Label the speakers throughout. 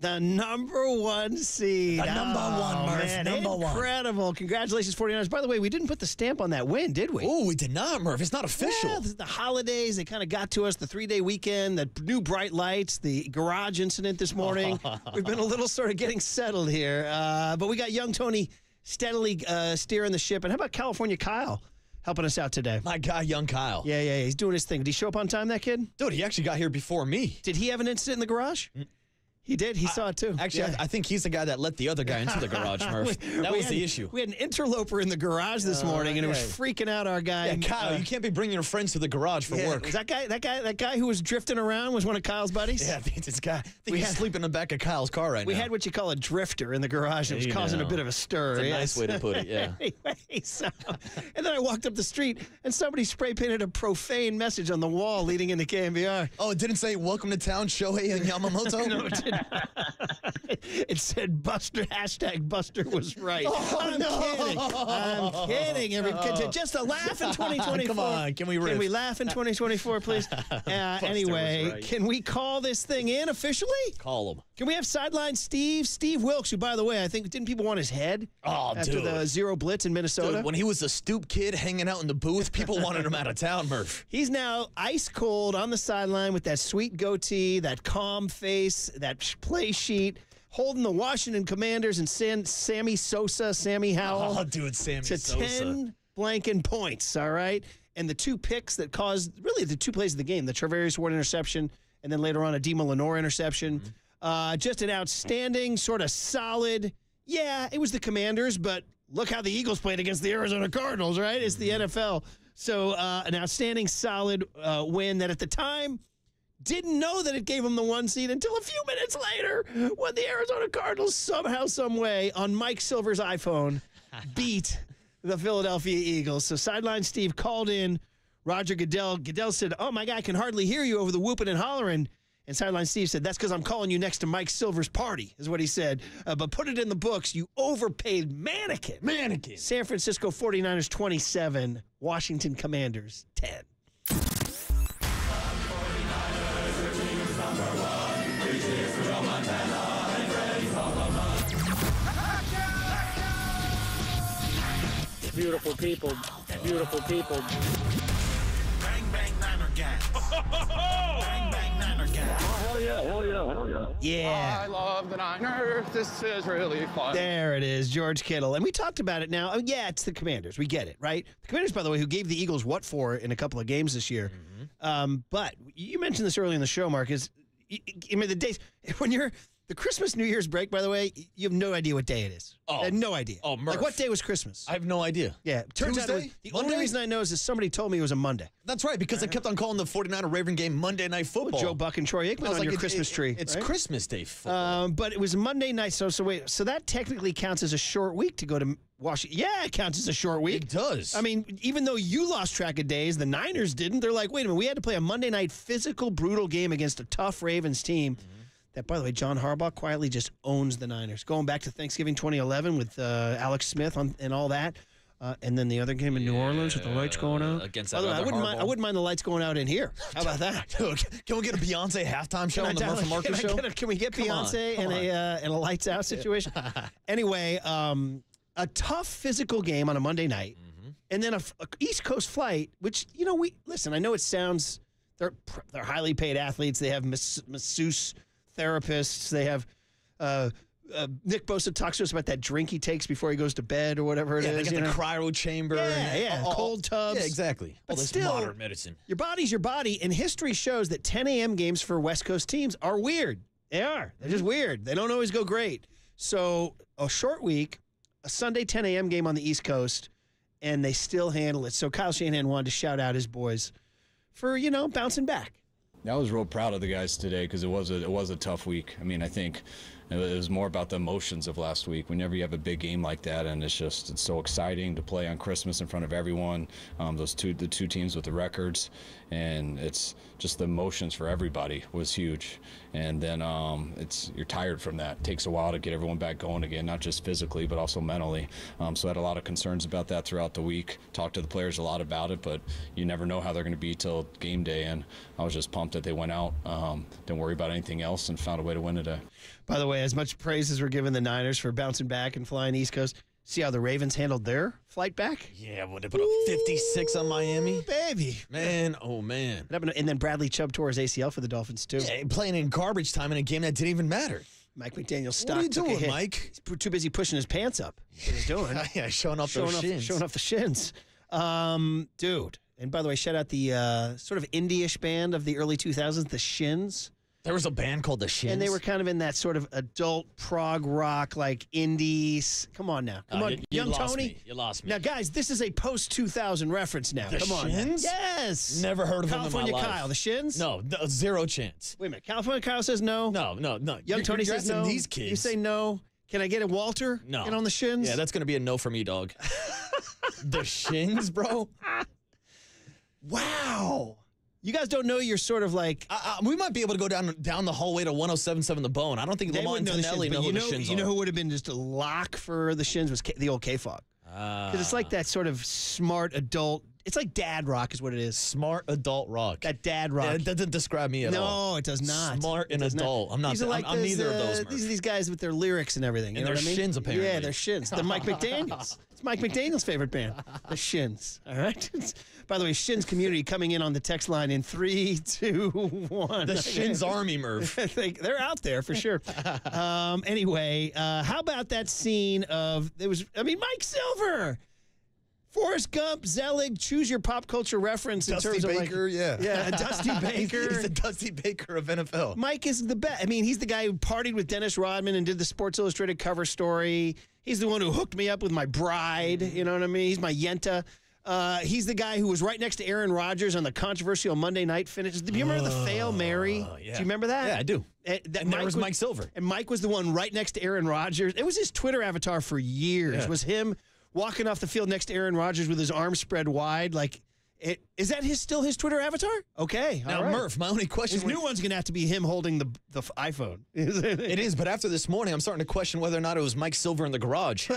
Speaker 1: The number one seed.
Speaker 2: The number one, Murph.
Speaker 1: Man,
Speaker 2: Number one.
Speaker 1: incredible. Congratulations, 49ers. By the way, we didn't put the stamp on that win, did we?
Speaker 2: Oh, we did not, Murph. It's not official.
Speaker 1: Yeah, the holidays, they kind of got to us, the 3-day weekend, the new bright lights, the garage incident this morning. We've been a little sort of getting settled here. But we got young Tony steadily steering the ship. And how about California Kyle helping us out today?
Speaker 2: My guy, young Kyle.
Speaker 1: Yeah. He's doing his thing. Did he show up on time, that kid?
Speaker 2: Dude, he actually got here before me.
Speaker 1: Did he have an incident in the garage? He did. He saw it, too.
Speaker 2: Actually,
Speaker 1: Yeah.
Speaker 2: I think he's the guy that let the other guy into the garage, Murph. That was the issue.
Speaker 1: We had an interloper in the garage this morning, and it was freaking out our guy.
Speaker 2: Yeah, Kyle, you can't be bringing your friends to the garage for work.
Speaker 1: Was that guy who was drifting around was one of Kyle's buddies?
Speaker 2: Yeah, I think this guy. I think he's sleeping in the back of Kyle's car right now.
Speaker 1: We had what you call a drifter in the garage. It was causing a bit of a stir.
Speaker 2: That's a nice way to put it, yeah.
Speaker 1: Anyway, and then I walked up the street, and somebody spray painted a profane message on the wall leading into KMBR.
Speaker 2: Oh, it didn't say "Welcome to town, Shohei and Yamamoto."
Speaker 1: No, it didn't. It said Buster, #Buster was right. I'm kidding. Just a laugh in 2024.
Speaker 2: Come on, can we riff?
Speaker 1: Can we laugh in 2024, please? Anyway,
Speaker 2: right.
Speaker 1: can we call this thing in officially?
Speaker 2: Call him.
Speaker 1: Can we have sideline Steve Wilkes, who, by the way, I think, didn't people want his head after the zero blitz in Minnesota?
Speaker 2: Dude, when he was a stoop kid hanging out in the booth, people wanted him out of town, Murph.
Speaker 1: He's now ice cold on the sideline with that sweet goatee, that calm face, that play sheet, holding the Washington Commanders and Sammy Howell.
Speaker 2: Oh, dude, Sammy
Speaker 1: to
Speaker 2: Sosa.
Speaker 1: 10 blanking points, all right? And the two picks that caused, really the two plays of the game, the Travarius Ward interception and then later on a Dima Lenore interception. Just an outstanding, sort of solid, yeah, it was the Commanders, but look how the Eagles played against the Arizona Cardinals, right? It's the NFL. So an outstanding, solid win that at the time didn't know that it gave them the 1 seed until a few minutes later when the Arizona Cardinals somehow, some way, on Mike Silver's iPhone, beat the Philadelphia Eagles. So sideline Steve called in Roger Goodell. Goodell said, "Oh, my guy, I can hardly hear you over the whooping and hollering." And sideline Steve said, "That's because I'm calling you next to Mike Silver's party," is what he said. But put it in the books, you overpaid mannequin. San Francisco 49ers 27, Washington Commanders 10.
Speaker 3: Beautiful people. Beautiful people.
Speaker 4: Bang, bang, Niner gang. Bang, bang, Niner gang.
Speaker 3: Hell yeah.
Speaker 1: Yeah.
Speaker 5: I love the Niners. This is really fun.
Speaker 1: There it is, George Kittle. And we talked about it now. Oh, yeah, it's the Commanders. We get it, right? The Commanders, by the way, who gave the Eagles what for in a couple of games this year. But you mentioned this early in the show, Mark, I mean, the days, when you're, the Christmas New Year's break, by the way, you have no idea what day it is.
Speaker 2: Oh.
Speaker 1: I had no idea.
Speaker 2: Oh, Murph.
Speaker 1: Like, what day was Christmas?
Speaker 2: I have no idea.
Speaker 1: Yeah. Turns out
Speaker 2: Tuesday?
Speaker 1: the
Speaker 2: Monday?
Speaker 1: only reason I know is that somebody told me it was a Monday.
Speaker 2: That's right, because I kept on calling the 49er-Raven game Monday Night Football.
Speaker 1: Joe Buck and Troy
Speaker 2: I
Speaker 1: Aikman
Speaker 2: was
Speaker 1: on
Speaker 2: like,
Speaker 1: your Christmas tree.
Speaker 2: It's
Speaker 1: right?
Speaker 2: Christmas Day football.
Speaker 1: But it was Monday night, so wait, so that technically counts as a short week to go to Washington. Yeah, it counts as a short week.
Speaker 2: It does.
Speaker 1: I mean, even though you lost track of days, the Niners didn't. They're like, wait a minute, we had to play a Monday night physical, brutal game against a tough Ravens team. That, by the way, John Harbaugh quietly just owns the Niners. Going back to Thanksgiving 2011 with Alex Smith and all that. And then the other game in New Orleans with the lights going out.
Speaker 2: Against
Speaker 1: By the way,
Speaker 2: that other
Speaker 1: I wouldn't mind the lights going out in here. How about that?
Speaker 2: Dude, can we get a Beyonce halftime show on the Murph and Marcus show?
Speaker 1: Can we get Beyonce in a lights out situation? Anyway, a tough physical game on a Monday night, and then a East Coast flight, which, you know, listen, I know it sounds, they're highly paid athletes. They have masseuse therapists. They have Nick Bosa talks to us about that drink he takes before he goes to bed or whatever it is.
Speaker 2: They got the cryo chamber.
Speaker 1: Yeah, cold tubs.
Speaker 2: Yeah, exactly.
Speaker 1: But
Speaker 2: All this
Speaker 1: still,
Speaker 2: modern medicine.
Speaker 1: Your body's your body, and history shows that 10 a.m. games for West Coast teams are weird. They are. They're just weird. They don't always go great. So a short week, a Sunday 10 a.m. game on the East Coast, and they still handle it. So Kyle Shanahan wanted to shout out his boys for, bouncing back.
Speaker 6: I was real proud of the guys today because it was a tough week. I mean, I think it was more about the emotions of last week. Whenever you have a big game like that, and it's so exciting to play on Christmas in front of everyone. The two teams with the records, and it's just the emotions for everybody was huge. And then you're tired from that. It takes a while to get everyone back going again, not just physically but also mentally. So I had a lot of concerns about that throughout the week. Talked to the players a lot about it, but you never know how they're going to be till game day. And I was just pumped pumped that they went out. Didn't worry about anything else and found a way to win today.
Speaker 1: By the way, as much praise as we're giving the Niners for bouncing back and flying East Coast, see how the Ravens handled their flight back?
Speaker 2: Yeah, when they put up 56 on Miami.
Speaker 1: Baby.
Speaker 2: Man, oh, man.
Speaker 1: And then Bradley Chubb tore his ACL for the Dolphins, too.
Speaker 2: Yeah, playing in garbage time in a game that didn't even matter.
Speaker 1: Mike McDaniel stock
Speaker 2: What are you
Speaker 1: took a
Speaker 2: doing,
Speaker 1: hit.
Speaker 2: Mike?
Speaker 1: He's too busy pushing his pants up. That's what he's doing.
Speaker 2: Yeah, showing off those shins.
Speaker 1: Showing off the shins. Dude. And by the way, shout out the sort of indie-ish band of the early 2000s, the Shins.
Speaker 2: There was a band called The Shins.
Speaker 1: And they were kind of in that sort of adult prog rock, like indies. Come on now. Come on.
Speaker 2: You
Speaker 1: Young
Speaker 2: lost
Speaker 1: Tony.
Speaker 2: me. You lost me.
Speaker 1: Now, guys, this is a post-2000 reference now.
Speaker 2: The
Speaker 1: Come on.
Speaker 2: Shins?
Speaker 1: Yes.
Speaker 2: Never heard of them in my
Speaker 1: California
Speaker 2: life.
Speaker 1: Kyle. The Shins?
Speaker 2: No, zero chance.
Speaker 1: Wait a minute. California Kyle says no?
Speaker 2: No.
Speaker 1: Young Tony
Speaker 2: You're
Speaker 1: says
Speaker 2: asking
Speaker 1: no.
Speaker 2: these kids.
Speaker 1: You say no. Can I get a Walter?
Speaker 2: No.
Speaker 1: Get on the Shins?
Speaker 2: Yeah, that's going to be a no for me, dog. The Shins, bro?
Speaker 1: Wow. You guys don't know you're sort of like...
Speaker 2: We might be able to go down the hallway to 107.7 The Bone. I don't think
Speaker 1: They
Speaker 2: Lamont
Speaker 1: wouldn't know the
Speaker 2: Tonelli
Speaker 1: Shins,
Speaker 2: know
Speaker 1: but
Speaker 2: who the Shins
Speaker 1: you know
Speaker 2: are.
Speaker 1: who would have been just a lock for the Shins was the old K-Fog. Because it's like that sort of smart adult... It's like dad rock is what it is.
Speaker 2: Smart adult rock.
Speaker 1: That dad rock.
Speaker 2: That doesn't describe me at all.
Speaker 1: No, it does not.
Speaker 2: Smart and
Speaker 1: It does not.
Speaker 2: adult. I'm not.
Speaker 1: These are like
Speaker 2: I'm
Speaker 1: these,
Speaker 2: neither of those.
Speaker 1: These are
Speaker 2: Murph.
Speaker 1: these guys with their lyrics and everything. You
Speaker 2: And
Speaker 1: know
Speaker 2: their
Speaker 1: what I mean?
Speaker 2: Shins, apparently.
Speaker 1: Yeah, their Shins. The Mike McDaniels. It's Mike McDaniel's favorite band. The Shins. All right. By the way, Shins community coming in on the text line in 3, 2, 1.
Speaker 2: The Shins Army, Murph.
Speaker 1: They're out there for sure. Anyway, how about that scene of Mike Silver, Forrest Gump, Zelig, choose your pop culture reference in
Speaker 2: Dusty
Speaker 1: terms of
Speaker 2: Baker, yeah.
Speaker 1: Dusty Baker.
Speaker 2: He's the Dusty Baker of NFL.
Speaker 1: Mike is the best. I mean, he's the guy who partied with Dennis Rodman and did the Sports Illustrated cover story. He's the one who hooked me up with my bride. You know what I mean? He's my Yenta. He's the guy who was right next to Aaron Rodgers on the controversial Monday night finish. Do you remember the Fail Mary?
Speaker 2: Yeah.
Speaker 1: Do you remember that?
Speaker 2: Yeah, I do.
Speaker 1: And
Speaker 2: there was Mike Silver.
Speaker 1: And Mike was the one right next to Aaron Rodgers. It was his Twitter avatar for years.
Speaker 2: Yeah.
Speaker 1: Was him walking off the field next to Aaron Rodgers with his arms spread wide. Is that still his Twitter avatar? Okay.
Speaker 2: Now,
Speaker 1: all right.
Speaker 2: Murph, my only question.
Speaker 1: His new one's going to have to be him holding the iPhone.
Speaker 2: It is, but after this morning, I'm starting to question whether or not it was Mike Silver in the garage.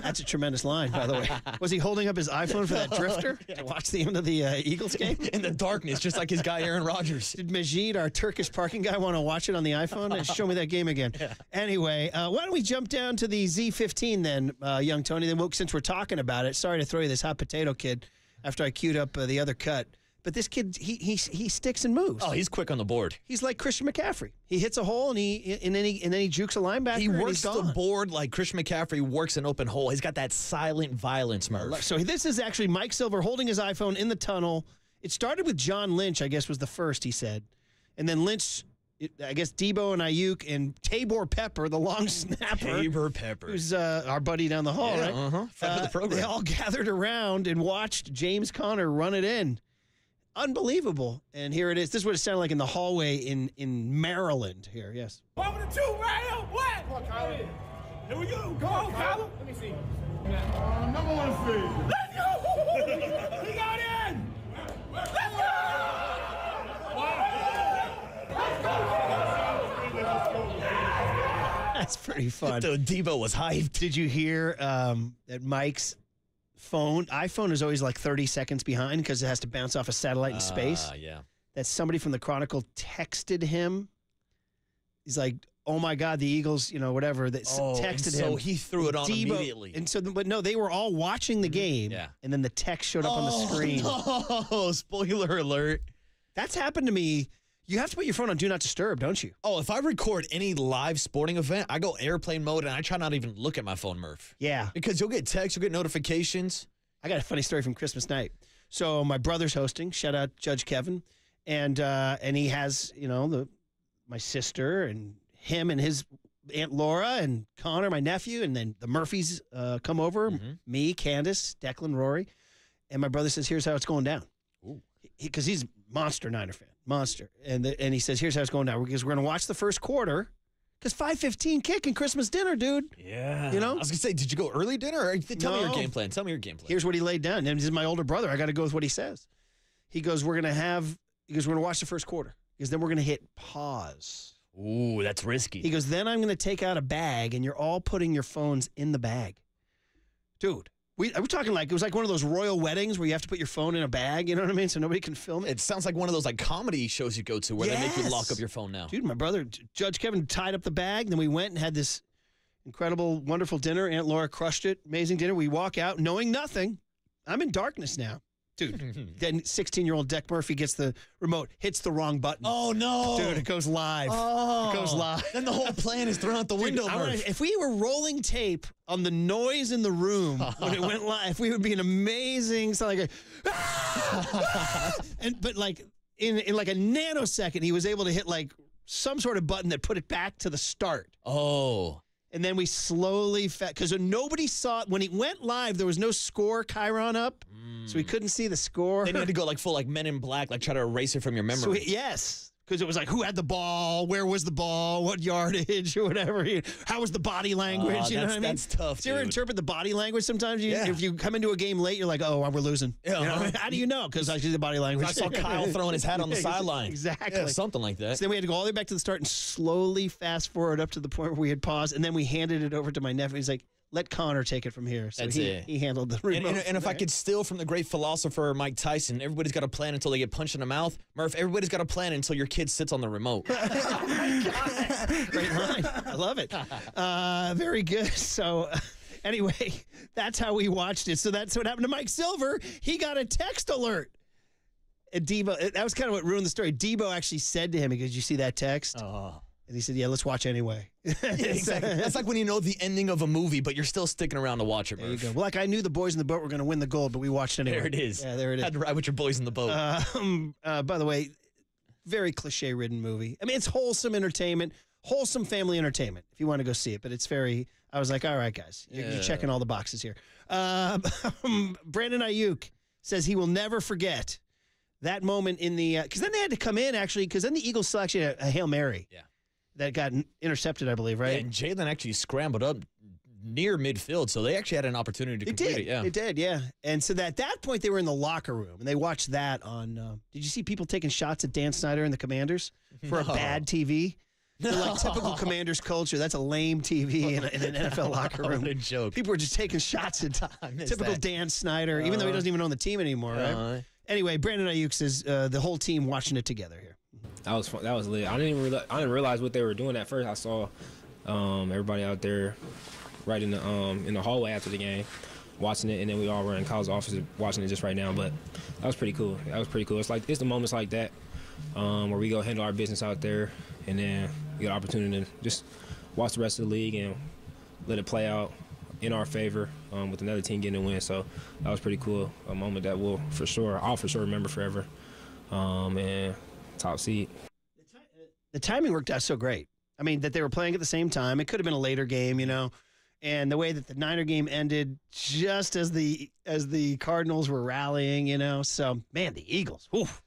Speaker 1: That's a tremendous line, by the way. Was he holding up his iPhone for that drifter to watch the end of the Eagles game?
Speaker 2: In the darkness, just like his guy Aaron Rodgers.
Speaker 1: Did Majid, our Turkish parking guy, want to watch it on the iPhone? Show me that game again. Yeah. Anyway, why don't we jump down to the Z15 then, young Tony? Then, since we're talking about it, sorry to throw you this hot potato, kid, after I queued up the other cut. But this kid, he sticks and moves.
Speaker 2: Oh, he's quick on the board.
Speaker 1: He's like Christian McCaffrey. He hits a hole and then he jukes a linebacker.
Speaker 2: He
Speaker 1: and
Speaker 2: works
Speaker 1: he's
Speaker 2: the
Speaker 1: gone.
Speaker 2: board like Christian McCaffrey works an open hole. He's got that silent violence, Murph.
Speaker 1: So this is actually Mike Silver holding his iPhone in the tunnel. It started with John Lynch, I guess, was the first, he said. And then Lynch, I guess Debo and Ayuk and Tabor Pepper, the long snapper.
Speaker 2: Tabor Pepper.
Speaker 1: Who's our buddy down the hall, right?
Speaker 2: Friend of the program.
Speaker 1: They all gathered around and watched James Conner run it in. Unbelievable. And here it is. This is what it sounded like in the hallway in Maryland here. Yes.
Speaker 4: Over the two, right up, what? Come on, Kyler. Here we go. Come on, Kyler. Let me see. Number one feed. Let's go. He got in. Let's go.
Speaker 1: That's pretty fun.
Speaker 2: The Debo was hyped.
Speaker 1: Did you hear that Mike's iPhone is always like 30 seconds behind because it has to bounce off a satellite in space?
Speaker 2: Yeah.
Speaker 1: That somebody from the Chronicle texted him. He's like, oh my God, the Eagles, whatever, that texted him.
Speaker 2: So he threw it on
Speaker 1: Debo,
Speaker 2: immediately.
Speaker 1: And so, but no, they were all watching the game.
Speaker 2: Yeah.
Speaker 1: And then the text showed up on the screen.
Speaker 2: Oh, spoiler alert.
Speaker 1: That's happened to me. You have to put your phone on Do Not Disturb, don't you?
Speaker 2: Oh, if I record any live sporting event, I go airplane mode and I try not even look at my phone, Murph.
Speaker 1: Yeah.
Speaker 2: Because you'll get texts, you'll get notifications.
Speaker 1: I got a funny story from Christmas night. So my brother's hosting. Shout out Judge Kevin, and he has my sister and him and his Aunt Laura and Connor, my nephew, and then the Murphys come over.
Speaker 2: Mm-hmm.
Speaker 1: Me, Candace, Declan, Rory, and my brother says, "Here's how it's going down." Because he's monster Niner fan, monster, and he says, "Here's how it's going down." Because we're going to watch the first quarter. Because 5:15 kick and Christmas dinner, dude.
Speaker 2: Yeah.
Speaker 1: You know?
Speaker 2: I was going to say, did you go early dinner? Or tell me your
Speaker 1: No.
Speaker 2: game plan. Tell me your game plan.
Speaker 1: Here's what he laid down. And this is my older brother. I got to go with what he says. He goes, we're going to watch the first quarter. Because then we're going to hit pause.
Speaker 2: Ooh, that's risky.
Speaker 1: He goes, then I'm going to take out a bag and you're all putting your phones in the bag. Dude, We're talking like it was like one of those royal weddings where you have to put your phone in a bag, you know what I mean? So nobody can film it.
Speaker 2: It sounds like one of those like comedy shows you go to where they make you lock up your phone now.
Speaker 1: Dude, my brother, Judge Kevin, tied up the bag. Then we went and had this incredible, wonderful dinner. Aunt Laura crushed it. Amazing dinner. We walk out knowing nothing. I'm in darkness now. Dude, then 16-year-old Deck Murphy gets the remote, hits the wrong button.
Speaker 2: Oh, no.
Speaker 1: Dude, it goes live.
Speaker 2: Oh.
Speaker 1: It goes live.
Speaker 2: Then the whole plan is thrown out the window, Murph.
Speaker 1: If we were rolling tape on the noise in the room when it went live, we would be an amazing sound like but like in like a nanosecond, he was able to hit like some sort of button that put it back to the start.
Speaker 2: Oh.
Speaker 1: And then we slowly, because nobody saw it. When it went live, there was no score chyron up, so we couldn't see the score.
Speaker 2: Then you had to go like full like Men in Black, like try to erase it from your memory.
Speaker 1: Yes, because it was like, who had the ball? Where was the ball? What yardage or whatever? How was the body language? You know what I mean?
Speaker 2: That's tough,
Speaker 1: Do you ever
Speaker 2: dude.
Speaker 1: interpret the body language sometimes?
Speaker 2: Yeah.
Speaker 1: If you come into a game late, you're like, oh, we're losing.
Speaker 2: Yeah,
Speaker 1: You know? How do you know? Because I see the body language.
Speaker 2: I saw Kyle throwing his hat on the sideline.
Speaker 1: Exactly.
Speaker 2: Yeah, something like that.
Speaker 1: So then we had to go all the way back to the start and slowly fast forward up to the point where we had paused, and then we handed it over to my nephew. He's like, let Connor take it from here. So
Speaker 2: That's
Speaker 1: he
Speaker 2: it.
Speaker 1: he handled the remote.
Speaker 2: And if I could steal from the great philosopher Mike Tyson, everybody's got a plan until they get punched in the mouth. Murph, everybody's got a plan until your kid sits on the remote.
Speaker 1: Great line. I love it. Very good. So anyway, that's how we watched it. So that's what happened to Mike Silver. He got a text alert. And Debo, that was kind of what ruined the story. Debo actually said to him, he goes, you see that text?
Speaker 2: Oh.
Speaker 1: And he said, yeah, let's watch anyway.
Speaker 2: Yeah, exactly. That's like when you know the ending of a movie, but you're still sticking around to watch it,
Speaker 1: There you
Speaker 2: Murph.
Speaker 1: go. Well, like I knew the boys in the boat were going to win the gold, but we watched anyway.
Speaker 2: There it is.
Speaker 1: Yeah, there it is.
Speaker 2: Had to ride with your boys in the boat.
Speaker 1: By the way, very cliche-ridden movie. I mean, it's wholesome entertainment, wholesome family entertainment, if you want to go see it. But it's very, I was like, all right, guys, you're checking all the boxes here. Brandon Ayuk says he will never forget that moment in the, because then they had to come in, actually, because then the Eagles still actually had a Hail Mary.
Speaker 2: Yeah.
Speaker 1: That got intercepted, I believe, right?
Speaker 2: Yeah, and Jalen actually scrambled up near midfield, so they actually had an opportunity to complete it. Yeah.
Speaker 1: They did, yeah. And so at that point, they were in the locker room, and they watched that on, did you see people taking shots at Dan Snyder and the Commanders for a bad TV? They're like typical Commanders culture. That's a lame TV in an NFL locker room.
Speaker 2: What a joke.
Speaker 1: People were just taking shots at typical
Speaker 2: that.
Speaker 1: Dan Snyder, even though he doesn't even own the team anymore, right? Anyway, Brandon Ayuk says the whole team watching it together here.
Speaker 7: That was fun. That was lit. I didn't realize what they were doing at first. I saw everybody out there right in the hallway after the game watching it, and then we all were in Kyle's office watching it just right now. But that was pretty cool. It's the moments like that where we go handle our business out there, and then we get an opportunity to just watch the rest of the league and let it play out in our favor with another team getting a win. So that was pretty cool. A moment that I'll for sure remember forever. And top seed.
Speaker 1: The timing worked out so great. I mean, that they were playing at the same time. It could have been a later game, you know. And the way that the Niner game ended just as the Cardinals were rallying, you know. So, man, the Eagles. Oof.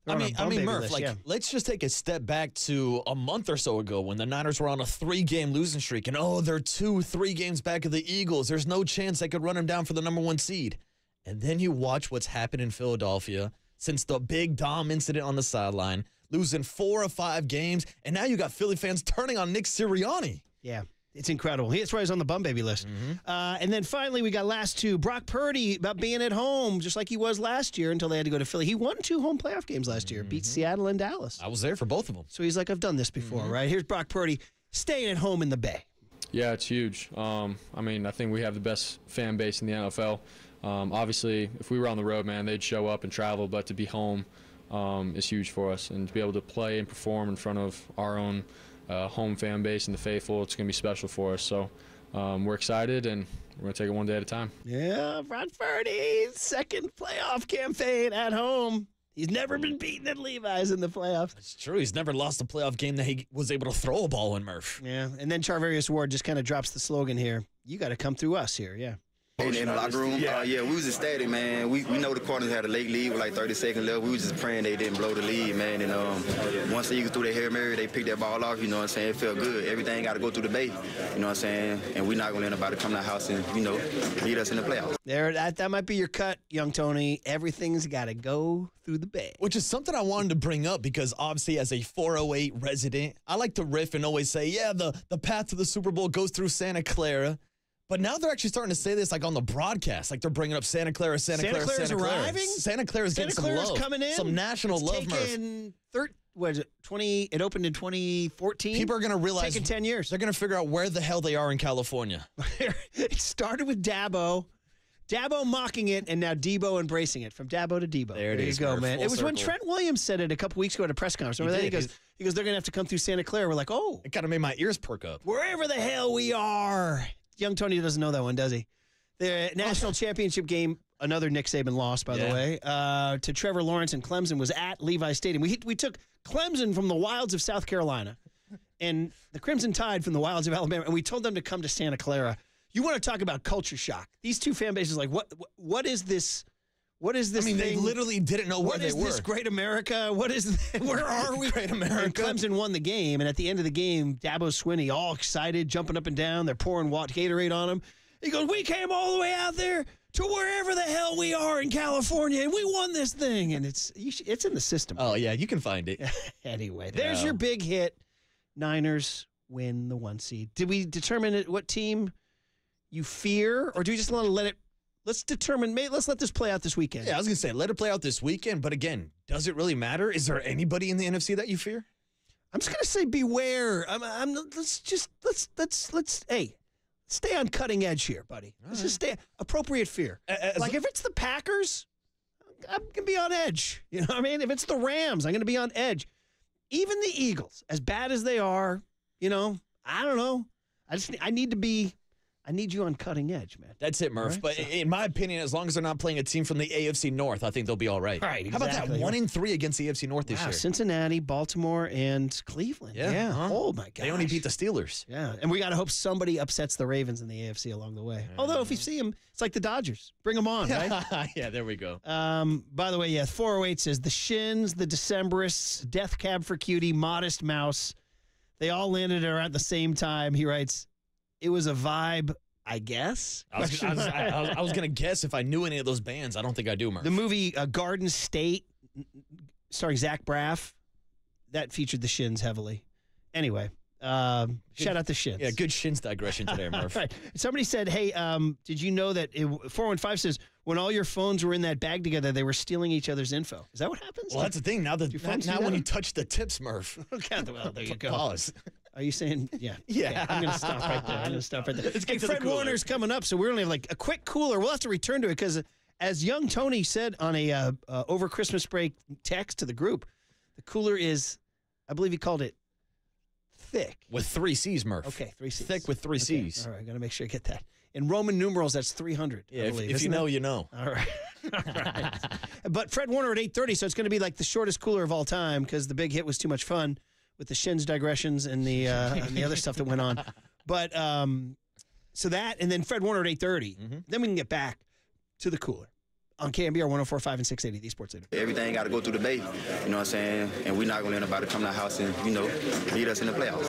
Speaker 2: I mean, Murph, let's just take a step back to a month or so ago when the Niners were on a 3-game losing streak, and they're 2-3 games back of the Eagles. There's no chance they could run them down for the number 1 seed. And then you watch what's happened in Philadelphia since the big Dom incident on the sideline, losing 4 or 5 games, and now you got Philly fans turning on Nick Sirianni.
Speaker 1: Yeah. It's incredible. That's why he's on the bum baby list. And then finally, we got last two. Brock Purdy about being at home, just like he was last year until they had to go to Philly. He won 2 home playoff games last year, beat Seattle and Dallas.
Speaker 2: I was there for both of them.
Speaker 1: So he's like, I've done this before, right? Here's Brock Purdy staying at home in the Bay.
Speaker 8: Yeah, it's huge. I think we have the best fan base in the NFL. Obviously, if we were on the road, man, they'd show up and travel, but to be home is huge for us. And to be able to play and perform in front of our own home fan base and the faithful, it's going to be special for us. So we're excited, and we're going to take it one day at a time.
Speaker 1: Yeah, Brock Purdy's second playoff campaign at home. He's never been beaten at Levi's in the playoffs.
Speaker 2: It's true. He's never lost a playoff game that he was able to throw a ball in, Murph.
Speaker 1: Yeah, and then Charvarius Ward just kind of drops the slogan here. You got to come through us here, yeah.
Speaker 9: In the locker room, we was ecstatic, man. We know the Cardinals had a late lead with like 30 seconds left. We was just praying they didn't blow the lead, man. And once the Eagles threw their Hail Mary, they picked that ball off, you know what I'm saying? It felt good. Everything got to go through the bay, you know what I'm saying? And we're not going to let anybody come to the house and, lead us in the playoffs.
Speaker 1: That might be your cut, young Tony. Everything's got to go through the bay.
Speaker 2: Which is something I wanted to bring up because obviously as a 408 resident, I like to riff and always say, the path to the Super Bowl goes through Santa Clara. But now they're actually starting to say this like on the broadcast. Like they're bringing up Santa Clara, Santa Clara,
Speaker 1: Clara's
Speaker 2: Santa Clara.
Speaker 1: arriving?
Speaker 2: Santa Clara's getting some love.
Speaker 1: Coming in.
Speaker 2: Some national love,
Speaker 1: Murph. What is it? 20. It opened in 2014.
Speaker 2: People are going to realize.
Speaker 1: Taking 10 years.
Speaker 2: They're going to figure out where the hell they are in California.
Speaker 1: It started with Dabo mocking it, and now Debo embracing it. From Dabo to Debo.
Speaker 2: There you
Speaker 1: go,
Speaker 2: Murph.
Speaker 1: man.
Speaker 2: Full
Speaker 1: it was
Speaker 2: circle.
Speaker 1: when Trent Williams said it a couple weeks ago at a press conference. Remember that? He goes, they're going to have to come through Santa Clara. We're like, oh.
Speaker 2: It kind of made my ears perk up.
Speaker 1: Wherever the hell we are. Young Tony doesn't know that one, does he? The national championship game, another Nick Saban loss, by the way, to Trevor Lawrence and Clemson was at Levi Stadium. We took Clemson from the wilds of South Carolina and the Crimson Tide from the wilds of Alabama, and we told them to come to Santa Clara. You want to talk about culture shock? These two fan bases, like, what is this? What is this?
Speaker 2: I mean,
Speaker 1: thing?
Speaker 2: they literally didn't know where they were.
Speaker 1: What is this great America? Where are we?
Speaker 2: Great America.
Speaker 1: And Clemson won the game, and at the end of the game, Dabo Swinney, all excited, jumping up and down. They're pouring Gatorade on him. He goes, we came all the way out there to wherever the hell we are in California, and we won this thing. And it's in the system.
Speaker 2: Oh, yeah, you can find it.
Speaker 1: Anyway, there's your big hit. Niners win the 1 seed. Did we determine what team you fear, or do we just want to let it? Let's let this play out this weekend.
Speaker 2: Yeah, I was going to say, let it play out this weekend. But again, does it really matter? Is there anybody in the NFC that you fear?
Speaker 1: I'm just going to say beware. Hey, stay on cutting edge here, buddy. Let's just stay appropriate fear. Like if it's the Packers, I'm going to be on edge. You know what I mean? If it's the Rams, I'm going to be on edge. Even the Eagles, as bad as they are, I don't know. I need you on cutting edge, man.
Speaker 2: That's it, Murph. Right, but in my opinion, as long as they're not playing a team from the AFC North, I think they'll be all right.
Speaker 1: Right, exactly.
Speaker 2: How about that 1-3 against the AFC North this year?
Speaker 1: Cincinnati, Baltimore, and Cleveland. Yeah.
Speaker 2: Uh-huh.
Speaker 1: Oh, my gosh.
Speaker 2: They only beat the Steelers.
Speaker 1: Yeah, and we got to hope somebody upsets the Ravens in the AFC along the way. Although, if you see them, it's like the Dodgers. Bring them on, right?
Speaker 2: Yeah, there we go.
Speaker 1: By the way, 408 says, the Shins, the Decemberists, Death Cab for Cutie, Modest Mouse, they all landed around the same time. He writes, it was a vibe, I guess.
Speaker 2: I was going to guess if I knew any of those bands. I don't think I do, Murph.
Speaker 1: The movie Garden State, starring Zach Braff, that featured the Shins heavily. Anyway, shout out the Shins.
Speaker 2: Yeah, good Shins digression today, Murph.
Speaker 1: Right. Somebody said, hey, did you know that 415 says when all your phones were in that bag together, they were stealing each other's info? Is that what happens?
Speaker 2: Well, that's the thing. Now when you touch the tips, Murph.
Speaker 1: Okay, well, there you go.
Speaker 2: Pause.
Speaker 1: Are you saying, yeah.
Speaker 2: Yeah.
Speaker 1: I'm going to stop right there.
Speaker 2: Let's get to
Speaker 1: Fred
Speaker 2: the cooler.
Speaker 1: Warner's coming up, so we're only like a quick cooler. We'll have to return to it because as young Tony said on a over Christmas break text to the group, the cooler is, I believe he called it thick.
Speaker 2: With 3 C's, Murph.
Speaker 1: Okay, 3 C's.
Speaker 2: Thick with 3 C's.
Speaker 1: All right, got to make sure I get that. In Roman numerals, that's 300.
Speaker 2: Yeah,
Speaker 1: I believe,
Speaker 2: if you know, you know.
Speaker 1: All right. All right. But Fred Warner at 8:30, so it's going to be like the shortest cooler of all time because the big hit was too much fun with the Shins digressions and the other stuff that went on. But so that, and then Fred Warner at 8:30. Mm-hmm. Then we can get back to the cooler on KMBR 104.5 and 680, the Sports Leader.
Speaker 9: Everything got to go through the bay, you know what I'm saying? And we're not going to let nobody come to the house and, beat us in the playoffs.